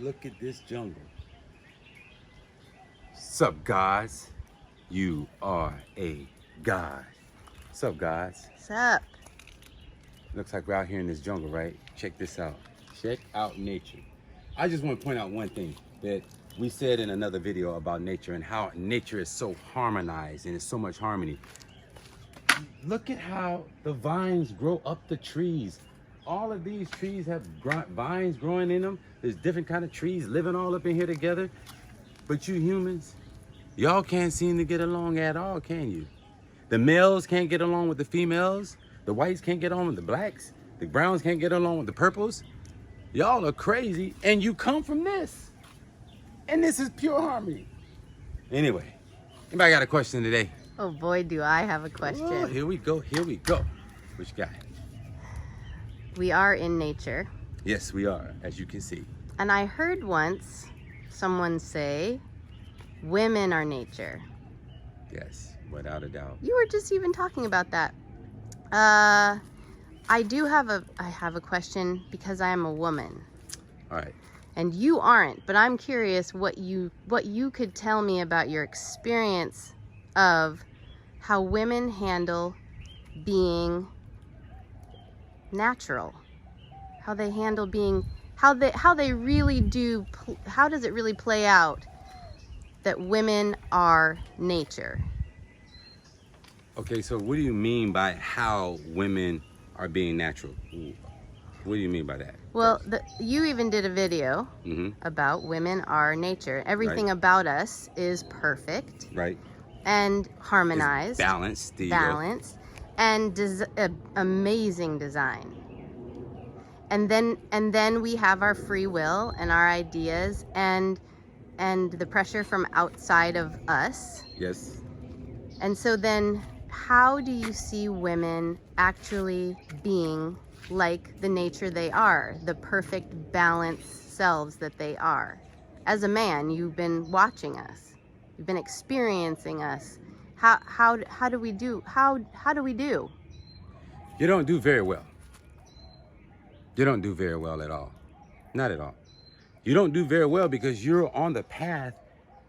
look at this jungle. Sup, guys? You are a god. Sup, guys? What's up? Looks like we're out here in this jungle, right? Check this out. Check out nature. I just want to point out one thing that we said in another video about nature and how nature is so harmonized and it's so much harmony. Look at how the vines grow up the trees. All of these trees have vines growing in them. There's different kind of trees living all up in here together. But you humans, y'all can't seem to get along at all, can you? The males can't get along with the females. The whites can't get on with the blacks. The browns can't get along with the purples. Y'all are crazy, and you come from this. And this is pure harmony. Anyway, anybody got a question today? Oh boy, do I have a question. Oh, here we go, here we go. What you got? We are in nature. Yes, we are, as you can see. And I heard once someone say, women are nature. Yes, without a doubt. You were just even talking about that. I have a question because I am a woman. All right. And you aren't, but I'm curious what you could tell me about your experience of how women handle being natural. How they handle being how they really do, how does it really play out that women are nature? Okay, so what do you mean by how women are being natural? What do you mean by that? Well, you even did a video about women are nature. Everything about us is perfect. Right. And harmonized. It's balanced. Balanced. And amazing design. And then we have our free will and our ideas and the pressure from outside of us. Yes. And so then how do you see women actually being like the nature they are, the perfect balanced selves that they are? As a man, you've been watching us. You've been experiencing us. How do we do? How do we do? You don't do very well. You don't do very well at all. Not at all. You don't do very well because you're on the path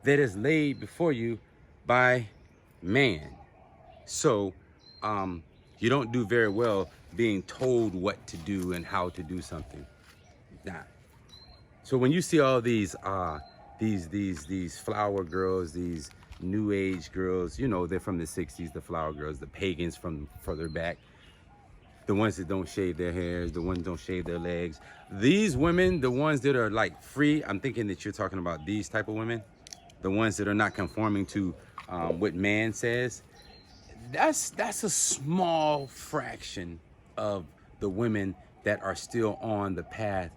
that is laid before you by man. So you don't do very well being told what to do and how to do something. Nah. So when you see all these flower girls, these new age girls, you know, they're from the 60s, the flower girls, the pagans from further back, the ones that don't shave their hairs, the ones that don't shave their legs. These women, the ones that are like free, I'm thinking that you're talking about these type of women, the ones that are not conforming to what man says. That's a small fraction of the women that are still on the path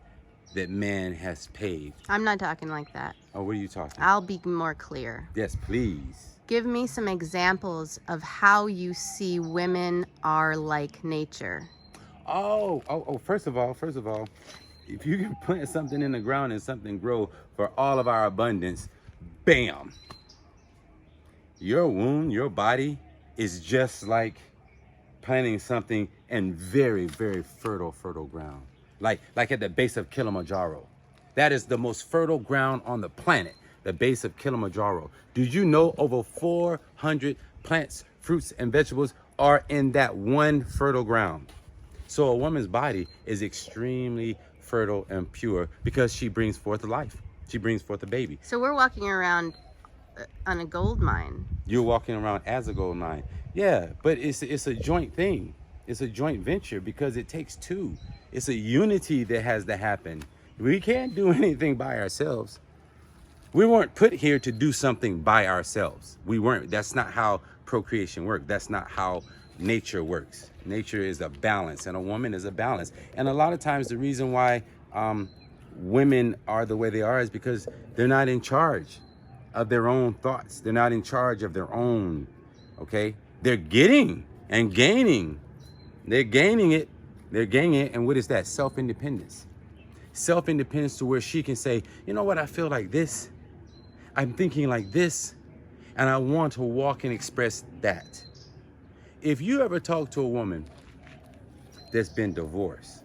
that man has paved. I'm not talking like that. Oh, what are you talking? I'll be more clear. Yes, please. Give me some examples of how you see women are like nature. Oh, first of all, if you can plant something in the ground and something grow for all of our abundance, bam. Your womb, your body is just like planting something in very, very fertile ground. Like at the base of Kilimanjaro. That is the most fertile ground on the planet, the base of Kilimanjaro. Did you know over 400 plants, fruits, and vegetables are in that one fertile ground? So a woman's body is extremely fertile and pure because she brings forth life. She brings forth a baby. So we're walking around on a gold mine. You're walking around as a gold mine. Yeah, but it's a joint thing. It's a joint venture because it takes two. It's a unity that has to happen. We can't do anything by ourselves. We weren't put here to do something by ourselves. We weren't. That's not how procreation works. That's not how nature works. Nature is a balance, and a woman is a balance. And a lot of times the reason why women are the way they are is because they're not in charge of their own thoughts. They're not in charge of their own, okay? They're getting and gaining. They're gaining it. They're gaining it. And what is that? Self-independence. Self-independence to where she can say, you know what, I feel like this. I'm thinking like this. And I want to walk and express that. If you ever talk to a woman that's been divorced,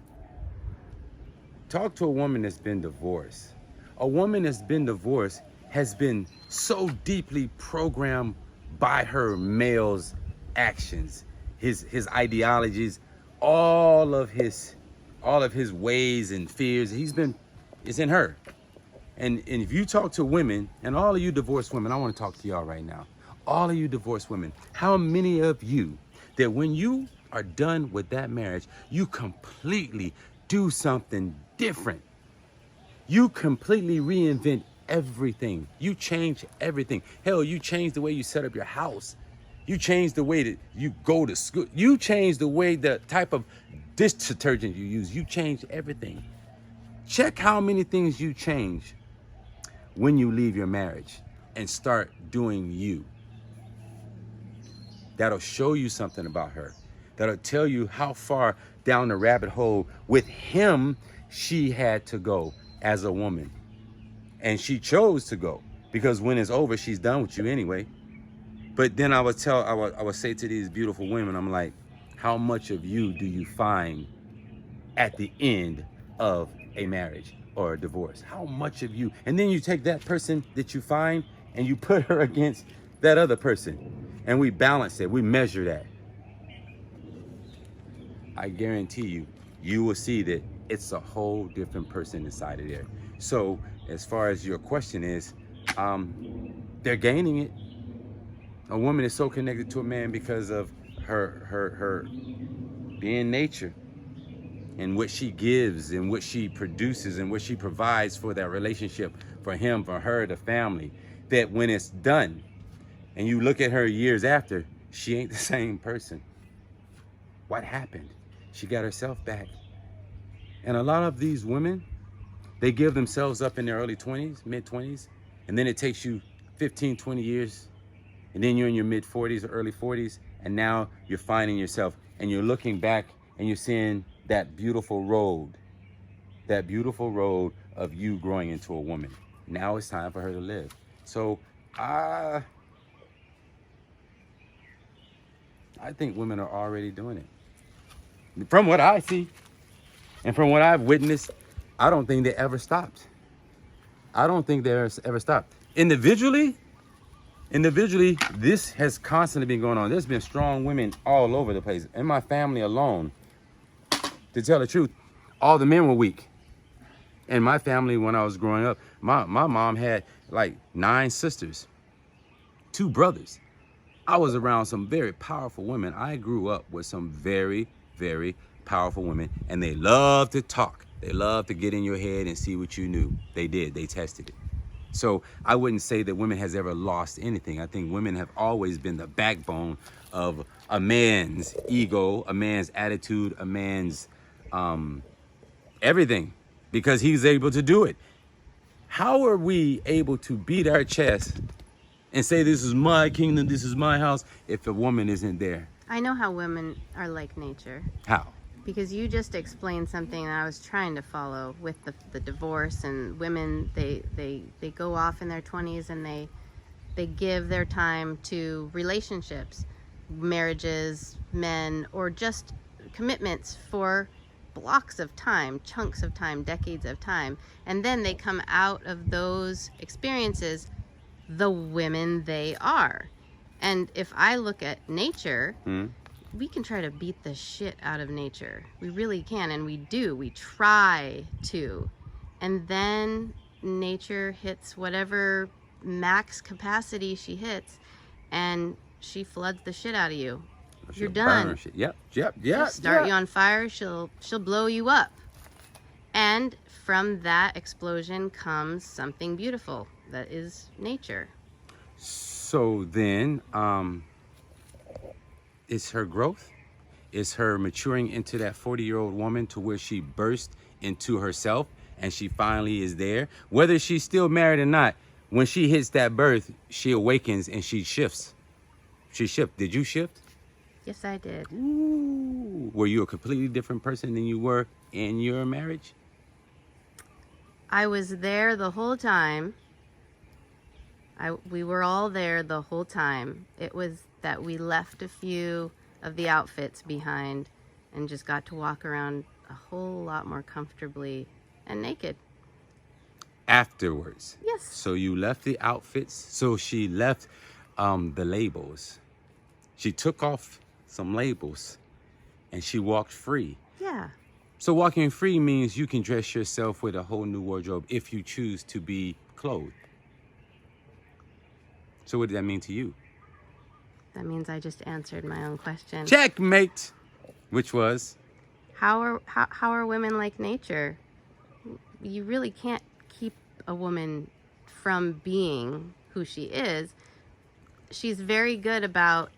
talk to a woman that's been divorced. A woman that's been divorced has been so deeply programmed by her male's actions, his ideologies, all of his ways and fears. It's in her. And if you talk to women, and all of you divorced women, I want to talk to y'all right now. All of you divorced women, how many of you that when you are done with that marriage, you completely do something different? You completely reinvent everything. You change everything. Hell, you change the way you set up your house. You change the way that you go to school. You change the way, the type of dish detergent you use. You change everything. Check how many things you change when you leave your marriage and start doing you. That'll show you something about her. That'll tell you how far down the rabbit hole with him she had to go as a woman. And she chose to go, because when it's over, she's done with you anyway. But then I would say to these beautiful women, I'm like, how much of you do you find at the end of a marriage or a divorce? How much of you? And then you take that person that you find and you put her against that other person, and we balance it, we measure that. I guarantee you, you will see that it's a whole different person inside of there. So as far as your question is, they're gaining it. A woman is so connected to a man because of her being nature, and what she gives and what she produces and what she provides for that relationship, for him, for her, the family, that when it's done and you look at her years after, she ain't the same person. What happened? She got herself back. And a lot of these women, they give themselves up in their early 20s, mid 20s, and then it takes you 15, 20 years, and then you're in your mid 40s or early 40s, and now you're finding yourself, and you're looking back and you're seeing that beautiful road of you growing into a woman. Now it's time for her to live. So I think women are already doing it. From what I see and from what I've witnessed, I don't think they ever stopped. I don't think they ever stopped. Individually, this has constantly been going on. There's been strong women all over the place. In my family alone, to tell the truth, all the men were weak. In my family, when I was growing up, my mom had like 9 sisters, 2 brothers. I was around some very powerful women. I grew up with some very, very powerful women, and they love to talk. They love to get in your head and see what you knew. They did. They tested it. So I wouldn't say that women has ever lost anything. I think women have always been the backbone of a man's ego, a man's attitude, a man's everything, because he's able to do it. How are we able to beat our chest and say, this is my kingdom, this is my house, if a woman isn't there? I know how women are like nature. How? Because you just explained something that I was trying to follow with the divorce, and women, they go off in their 20s and they give their time to relationships, marriages, men, or just commitments for blocks of time, chunks of time, decades of time. And then they come out of those experiences the women they are. And if I look at nature, we can try to beat the shit out of nature. We really can, and we do. We try to. And then nature hits whatever max capacity she hits, and she floods the shit out of you. You're done. Yep. She'll start you on fire. She'll blow you up. And from that explosion comes something beautiful. That is nature. So then, it's her growth, it's her maturing into that 40-year-old woman to where she burst into herself and she finally is there. Whether she's still married or not, when she hits that birth, she awakens and she shifts. She shifts. Did you shift? Yes, I did. Ooh. Were you a completely different person than you were in your marriage? I was there the whole time. We were all there the whole time. It was that we left a few of the outfits behind and just got to walk around a whole lot more comfortably and naked. afterwards. Yes. So you left the outfits. So she left the labels. She took off some labels and she walked free. Yeah. So walking free means you can dress yourself with a whole new wardrobe if you choose to be clothed. So what did that mean to you? That means I just answered my own question. Checkmate. Which was? How are women like nature? You really can't keep a woman from being who she is. She's very good about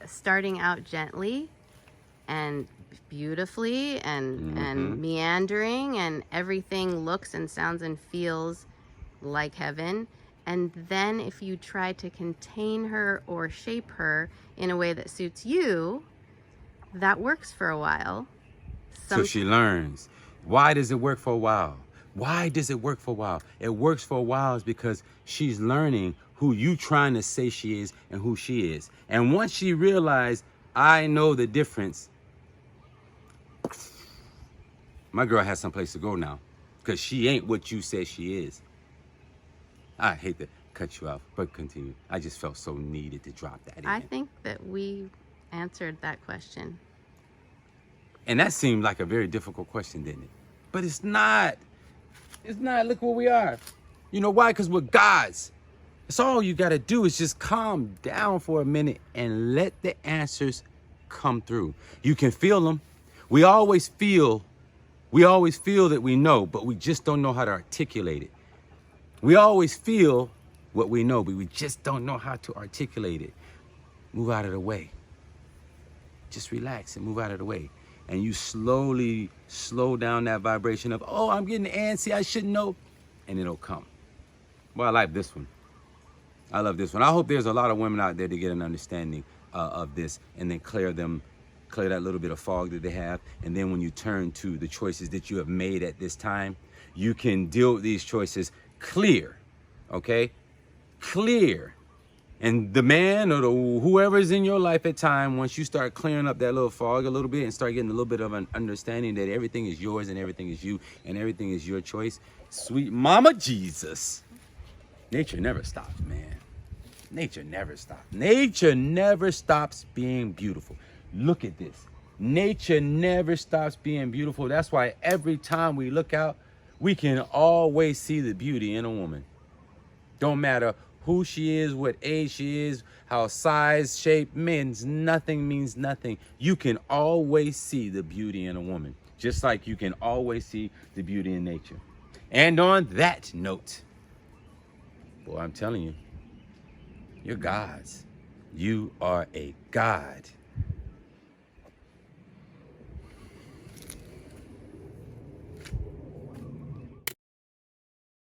starting out gently and beautifully and meandering, and everything looks and sounds and feels like heaven. And then if you try to contain her or shape her in a way that suits you, that works for a while. So she learns. Why does it work for a while? Why does it work for a while? It works for a while is because she's learning who you trying to say she is and who she is. And once she realized, I know the difference, my girl has someplace to go now because she ain't what you say she is. I hate to cut you off, but continue. I just felt so needed to drop that in. I think that we answered that question. And that seemed like a very difficult question, didn't it? But it's not. It's not. Look where we are. You know why? Because we're gods. It's all you got to do is just calm down for a minute and let the answers come through. You can feel them. We always feel that we know, but we just don't know how to articulate it. We always feel what we know, but we just don't know how to articulate it. Move out of the way. Just relax and move out of the way. And you slowly slow down that vibration of, oh, I'm getting antsy, I should know. And it'll come. Well, I like this one. I love this one. I hope there's a lot of women out there to get an understanding of this and then clear that little bit of fog that they have. And then when you turn to the choices that you have made at this time, you can deal with these choices clear, okay? Clear. And the man or whoever's in your life at time, once you start clearing up that little fog a little bit and start getting a little bit of an understanding that everything is yours and everything is you and everything is your choice, sweet mama Jesus, nature never stops, man. Nature never stops. Nature never stops being beautiful. Look at this. Nature never stops being beautiful. That's why every time we look out, we can always see the beauty in a woman. Don't matter who she is, what age she is, how size, shape means nothing. You can always see the beauty in a woman, just like you can always see the beauty in nature. And on that note, boy, I'm telling you, you're gods. You are a god.